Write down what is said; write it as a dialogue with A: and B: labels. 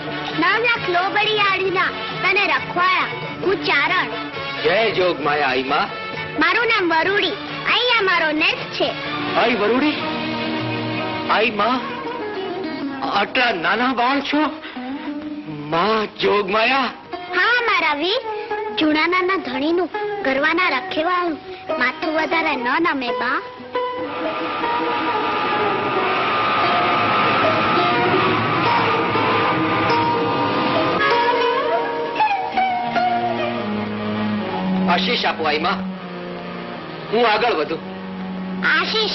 A: 9 લાખ લોબડી આડીના તને રખવાયા. હું ચારણ.
B: જય જોગમાયા આઈ માં.
A: મારું નામ વરુડી. અહીંયા મારો નેસ્ટ છે.
B: આઈ વરુડી. આઈ માં, આટલા નાના બાળ છો માં જોગમાયા.
A: હા મારા વીર, જૂના નાના ધણીનું ગરવાના રખેવાળું માથું વધારે ન નમે બા.
B: આશીષ આપો આઈ માં, હું આગળ વધું.
A: આશીષ